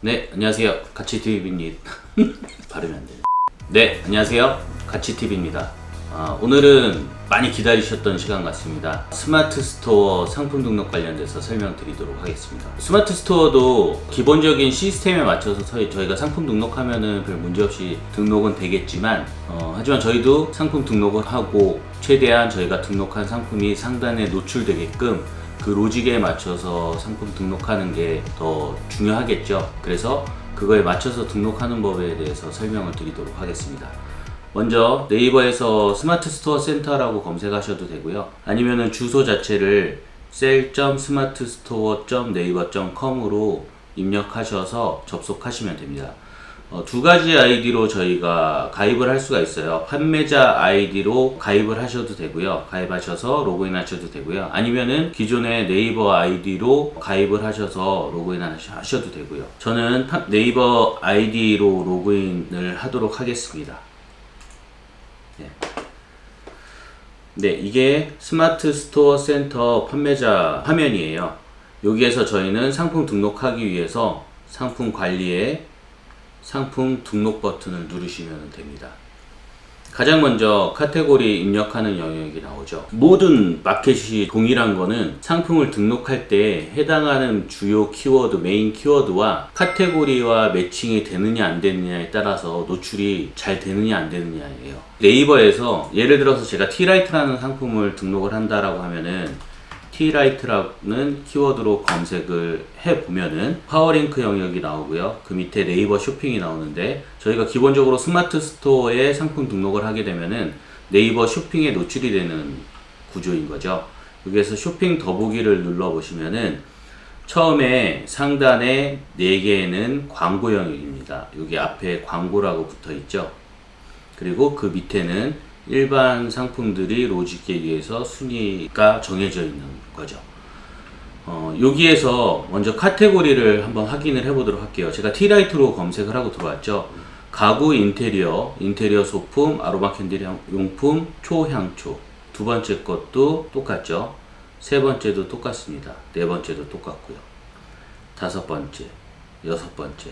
네, 안녕하세요. 가치TV입니다. 발음이 안 되네. 네, 안녕하세요. 가치TV입니다. 오늘은 많이 기다리셨던 시간 같습니다. 스마트 스토어 상품 등록 관련돼서 설명드리도록 하겠습니다. 스마트 스토어도 기본적인 시스템에 맞춰서 저희가 상품 등록하면은 별 문제없이 등록은 되겠지만, 하지만 저희도 상품 등록을 하고 최대한 저희가 등록한 상품이 상단에 노출되게끔 그 로직에 맞춰서 상품 등록하는 게 더 중요하겠죠. 그래서 그거에 맞춰서 등록하는 법에 대해서 설명을 드리도록 하겠습니다. 먼저 네이버에서 스마트 스토어 센터라고 검색하셔도 되고요. 아니면은 주소 자체를 sell.smartstore.naver.com으로 입력하셔서 접속하시면 됩니다. 두 가지 아이디로 저희가 가입을 할 수가 있어요. 판매자 아이디로 가입을 하셔도 되고요. 가입하셔서 로그인 하셔도 되고요. 아니면은 기존의 네이버 아이디로 가입을 하셔서 로그인 하셔도 되고요. 저는 네이버 아이디로 로그인을 하도록 하겠습니다. 네, 이게 스마트 스토어 센터 판매자 화면이에요. 여기에서 저희는 상품 등록하기 위해서 상품 관리에 상품 등록 버튼을 누르시면 됩니다. 가장 먼저 카테고리 입력하는 영역이 나오죠. 모든 마켓이 동일한 거는 상품을 등록할 때 해당하는 주요 키워드, 메인 키워드와 카테고리와 매칭이 되느냐 안 되느냐에 따라서 노출이 잘 되느냐 안 되느냐예요. 네이버에서 예를 들어서 제가 티라이트라는 상품을 등록을 한다라고 하면은 티라이트라는 키워드로 검색을 해보면은 파워링크 영역이 나오고요. 그 밑에 네이버 쇼핑이 나오는데 저희가 기본적으로 스마트 스토어에 상품 등록을 하게 되면은 네이버 쇼핑에 노출이 되는 구조인 거죠. 여기에서 쇼핑 더보기를 눌러보시면은 처음에 상단에 4개는 광고 영역입니다. 여기 앞에 광고라고 붙어 있죠. 그리고 그 밑에는 일반 상품들이 로직에 의해서 순위가 정해져 있는 거죠. 여기에서 먼저 카테고리를 한번 확인을 해보도록 할게요. 제가 티라이트로 검색을 하고 들어왔죠. 가구 인테리어, 인테리어 소품, 아로마 캔들 용품, 초향초. 두 번째 것도 똑같죠. 세 번째도 똑같습니다. 네 번째도 똑같고요. 다섯 번째, 여섯 번째.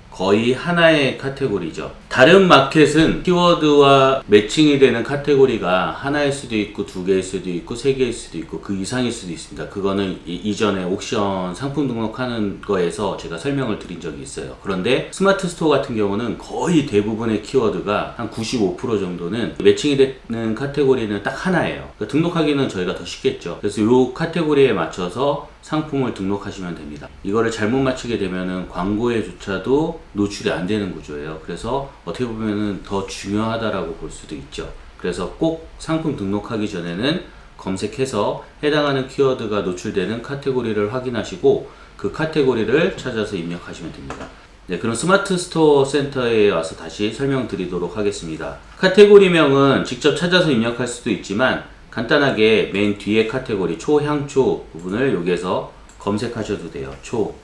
거의 하나의 카테고리죠. 다른 마켓은 키워드와 매칭이 되는 카테고리가 하나일 수도 있고 두 개일 수도 있고 세 개일 수도 있고 그 이상일 수도 있습니다. 그거는 이전에 옥션 상품 등록하는 거에서 제가 설명을 드린 적이 있어요. 그런데 스마트 스토어 같은 경우는 거의 대부분의 키워드가 한 95% 정도는 매칭이 되는 카테고리는 딱 하나예요. 그러니까 등록하기는 저희가 더 쉽겠죠. 그래서 이 카테고리에 맞춰서 상품을 등록하시면 됩니다. 이거를 잘못 맞추게 되면은 광고에조차도 노출이 안 되는 구조예요. 그래서 어떻게 보면은 더 중요하다라고 볼 수도 있죠. 그래서 꼭 상품 등록하기 전에는 검색해서 해당하는 키워드가 노출되는 카테고리를 확인하시고 그 카테고리를 찾아서 입력하시면 됩니다. 네, 그럼 스마트 스토어 센터에 와서 다시 설명드리도록 하겠습니다. 카테고리명은 직접 찾아서 입력할 수도 있지만 간단하게 맨 뒤에 카테고리 초향초 부분을 여기에서 검색하셔도 돼요. 초향초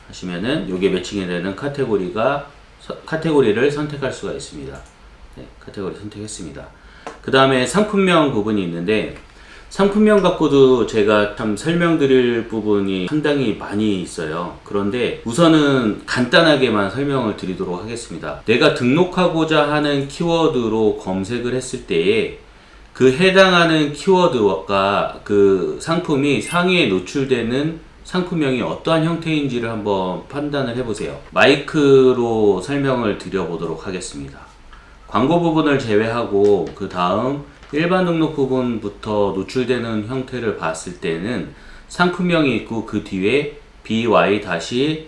하시면은 요게 매칭이 되는 카테고리를 선택할 수가 있습니다. 네, 카테고리 선택했습니다. 그 다음에 상품명 부분이 있는데 상품명 갖고도 제가 참 설명드릴 부분이 상당히 많이 있어요. 그런데 우선은 간단하게만 설명을 드리도록 하겠습니다. 내가 등록하고자 하는 키워드로 검색을 했을 때에 그 해당하는 키워드와 그 상품이 상위에 노출되는 상품명이 어떠한 형태인지를 한번 판단을 해보세요. 마이크로 설명을 드려보도록 하겠습니다. 광고 부분을 제외하고 그 다음 일반 등록 부분부터 노출되는 형태를 봤을 때는 상품명이 있고 그 뒤에 by-m1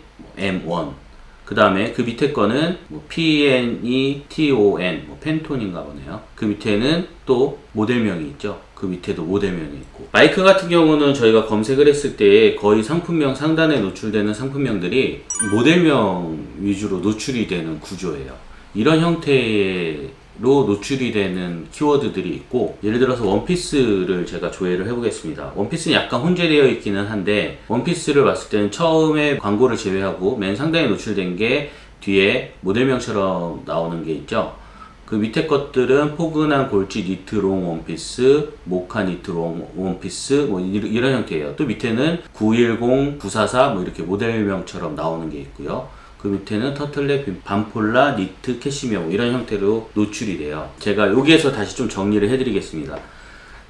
그 다음에 그 밑에 거는 PNETON 펜톤인가 보네요. 그 밑에는 또 모델명이 있죠. 그 밑에도 모델명이 있고 마이크 같은 경우는 저희가 검색을 했을 때 거의 상품명 상단에 노출되는 상품명들이 모델명 위주로 노출이 되는 구조예요. 이런 형태로 노출이 되는 키워드들이 있고 예를 들어서 원피스를 제가 조회를 해보겠습니다. 원피스는 약간 혼재되어 있기는 한데 원피스를 봤을 때는 처음에 광고를 제외하고 맨 상단에 노출된 게 뒤에 모델명처럼 나오는 게 있죠. 그 밑에 것들은 포근한 골지 니트 롱 원피스, 모카 니트 롱 원피스 뭐 이런 형태예요. 또 밑에는 910, 944 뭐 이렇게 모델명처럼 나오는 게 있고요. 그 밑에는 터틀넥, 반폴라, 니트, 캐시미어 뭐 이런 형태로 노출이 돼요. 제가 여기에서 다시 좀 정리를 해드리겠습니다.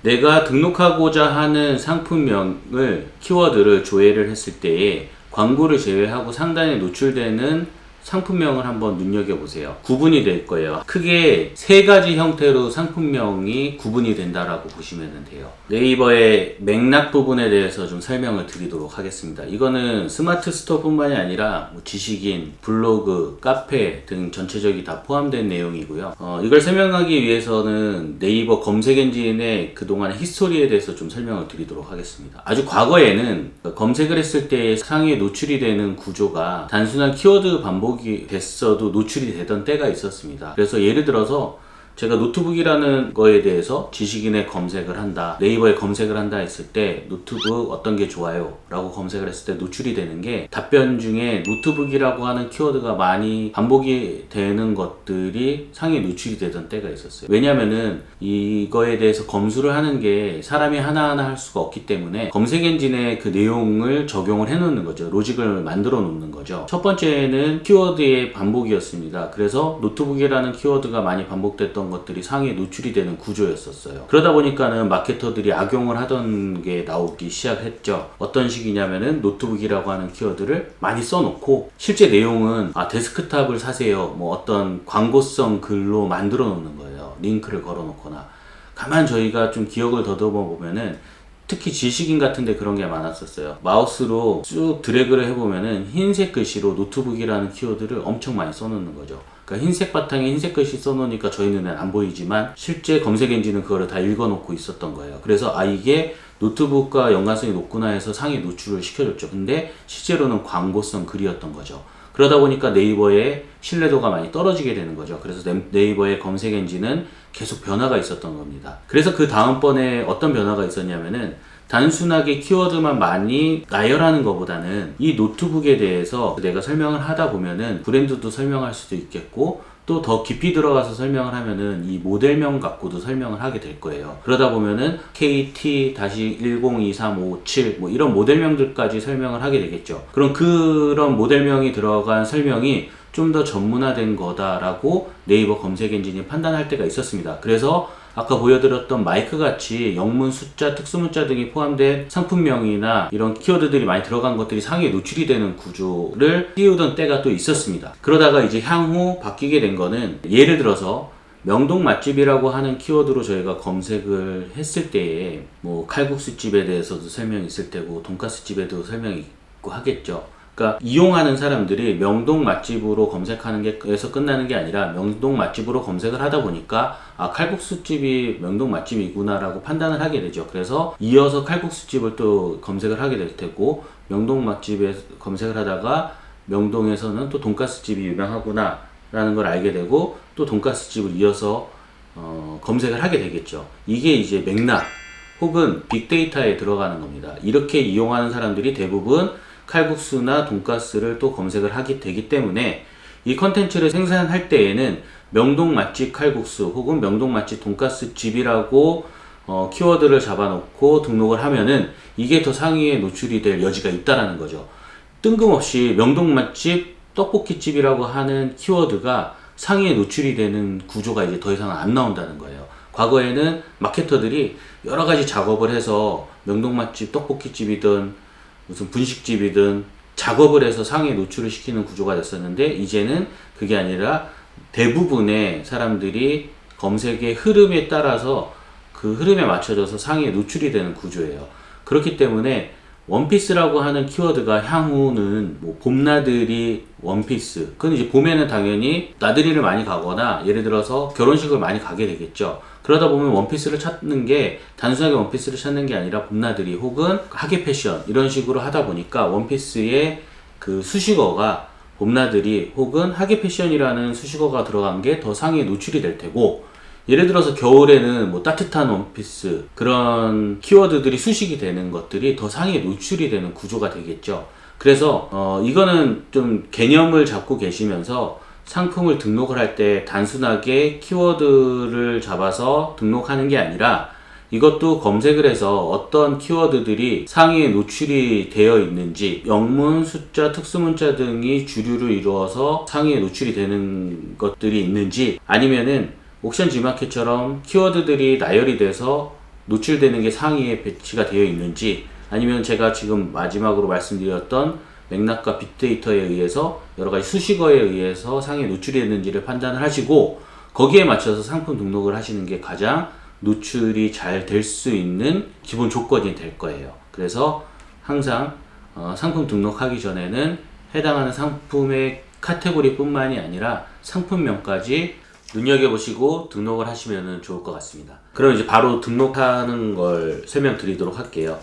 내가 등록하고자 하는 상품명을 키워드를 조회를 했을 때에 광고를 제외하고 상단에 노출되는 상품명을 한번 눈여겨보세요. 구분이 될 거예요. 크게 세 가지 형태로 상품명이 구분이 된다라고 보시면 돼요. 네이버의 맥락 부분에 대해서 좀 설명을 드리도록 하겠습니다. 이거는 스마트 스토어 뿐만이 아니라 뭐 지식인, 블로그, 카페 등 전체적이 다 포함된 내용이고요. 이걸 설명하기 위해서는 네이버 검색 엔진의 그동안의 히스토리에 대해서 좀 설명을 드리도록 하겠습니다. 아주 과거에는 검색을 했을 때 상위에 노출이 되는 구조가 단순한 키워드 반복이 됐어도 노출이 되던 때가 있었습니다. 그래서 예를 들어서 제가 노트북이라는 거에 대해서 지식인의 검색을 한다, 네이버에 검색을 한다 했을 때 노트북 어떤 게 좋아요? 라고 검색을 했을 때 노출이 되는 게 답변 중에 노트북이라고 하는 키워드가 많이 반복이 되는 것들이 상위에 노출이 되던 때가 있었어요. 왜냐면은 이거에 대해서 검수를 하는 게 사람이 하나하나 할 수가 없기 때문에 검색 엔진에 그 내용을 적용을 해 놓는 거죠. 로직을 만들어 놓는 거죠. 첫 번째는 키워드의 반복이었습니다. 그래서 노트북이라는 키워드가 많이 반복됐던 것들이 상위에 노출이 되는 구조였었어요. 그러다 보니까는 마케터들이 악용을 하던 게 나오기 시작했죠. 어떤 식이냐면은 노트북이라고 하는 키워드를 많이 써놓고 실제 내용은 데스크탑을 사세요, 뭐 어떤 광고성 글로 만들어 놓는 거예요. 링크를 걸어 놓거나. 가만 저희가 좀 기억을 더듬어 보면은 특히 지식인 같은데 그런 게 많았었어요. 마우스로 쭉 드래그를 해보면은 흰색 글씨로 노트북이라는 키워드를 엄청 많이 써놓는 거죠. 그러니까 흰색 바탕에 흰색 글씨 써놓으니까 저희 눈엔 안 보이지만 실제 검색 엔진은 그거를 다 읽어놓고 있었던 거예요. 그래서 이게 노트북과 연관성이 높구나 해서 상위 노출을 시켜줬죠. 근데 실제로는 광고성 글이었던 거죠. 그러다 보니까 네이버의 신뢰도가 많이 떨어지게 되는 거죠. 그래서 네이버의 검색 엔진은 계속 변화가 있었던 겁니다. 그래서 그 다음번에 어떤 변화가 있었냐면은 단순하게 키워드만 많이 나열하는 것보다는 이 노트북에 대해서 내가 설명을 하다 보면은 브랜드도 설명할 수도 있겠고 또 더 깊이 들어가서 설명을 하면은 이 모델명 갖고도 설명을 하게 될 거예요. 그러다 보면은 KT-102357 뭐 이런 모델명들까지 설명을 하게 되겠죠. 그럼 그런 모델명이 들어간 설명이 좀 더 전문화된 거다라고 네이버 검색 엔진이 판단할 때가 있었습니다. 그래서 아까 보여드렸던 마이크 같이 영문, 숫자, 특수문자 등이 포함된 상품명이나 이런 키워드들이 많이 들어간 것들이 상위에 노출이 되는 구조를 띄우던 때가 또 있었습니다. 그러다가 이제 향후 바뀌게 된 거는 예를 들어서 명동 맛집이라고 하는 키워드로 저희가 검색을 했을 때에 뭐 칼국수집에 대해서도 설명이 있을 테고 돈가스집에 대해서 설명이 있고 하겠죠. 그러니까 이용하는 사람들이 명동 맛집으로 검색하는 게에서 끝나는 게 아니라 명동 맛집으로 검색을 하다 보니까 칼국수집이 명동 맛집이구나 라고 판단을 하게 되죠. 그래서 이어서 칼국수집을 또 검색을 하게 될 테고 명동 맛집에 검색을 하다가 명동에서는 또 돈가스집이 유명하구나 라는 걸 알게 되고 또 돈가스집을 이어서 검색을 하게 되겠죠. 이게 이제 맥락 혹은 빅데이터에 들어가는 겁니다. 이렇게 이용하는 사람들이 대부분 칼국수나 돈가스를 또 검색을 하게 되기 때문에 이 컨텐츠를 생산할 때에는 명동 맛집 칼국수 혹은 명동 맛집 돈가스 집이라고 키워드를 잡아놓고 등록을 하면은 이게 더 상위에 노출이 될 여지가 있다라는 거죠. 뜬금없이 명동 맛집 떡볶이집이라고 하는 키워드가 상위에 노출이 되는 구조가 이제 더 이상 안 나온다는 거예요. 과거에는 마케터들이 여러 가지 작업을 해서 명동 맛집 떡볶이집이든 무슨 분식집이든 작업을 해서 상위에 노출을 시키는 구조가 됐었는데 이제는 그게 아니라 대부분의 사람들이 검색의 흐름에 따라서 그 흐름에 맞춰져서 상위에 노출이 되는 구조예요. 그렇기 때문에 원피스라고 하는 키워드가 향후는 뭐 봄나들이 원피스, 그건 이제 봄에는 당연히 나들이를 많이 가거나 예를 들어서 결혼식을 많이 가게 되겠죠. 그러다 보면 원피스를 찾는 게 단순하게 원피스를 찾는 게 아니라 봄나들이 혹은 하계 패션 이런 식으로 하다 보니까 원피스의 그 수식어가 봄나들이 혹은 하계 패션이라는 수식어가 들어간 게 더 상위에 노출이 될 테고, 예를 들어서 겨울에는 뭐 따뜻한 원피스 그런 키워드들이 수식이 되는 것들이 더 상위에 노출이 되는 구조가 되겠죠. 그래서 이거는 좀 개념을 잡고 계시면서 상품을 등록을 할 때 단순하게 키워드를 잡아서 등록하는 게 아니라 이것도 검색을 해서 어떤 키워드들이 상위에 노출이 되어 있는지, 영문, 숫자, 특수문자 등이 주류를 이루어서 상위에 노출이 되는 것들이 있는지, 아니면은 옥션 G마켓처럼 키워드들이 나열이 돼서 노출되는 게 상위에 배치가 되어 있는지, 아니면 제가 지금 마지막으로 말씀드렸던 맥락과 빅데이터에 의해서 여러가지 수식어에 의해서 상위에 노출이 됐는지를 판단을 하시고 거기에 맞춰서 상품 등록을 하시는 게 가장 노출이 잘 될 수 있는 기본 조건이 될 거예요. 그래서 항상 상품 등록하기 전에는 해당하는 상품의 카테고리 뿐만이 아니라 상품명까지 눈여겨보시고 등록을 하시면 좋을 것 같습니다. 그럼 이제 바로 등록하는 걸 설명드리도록 할게요.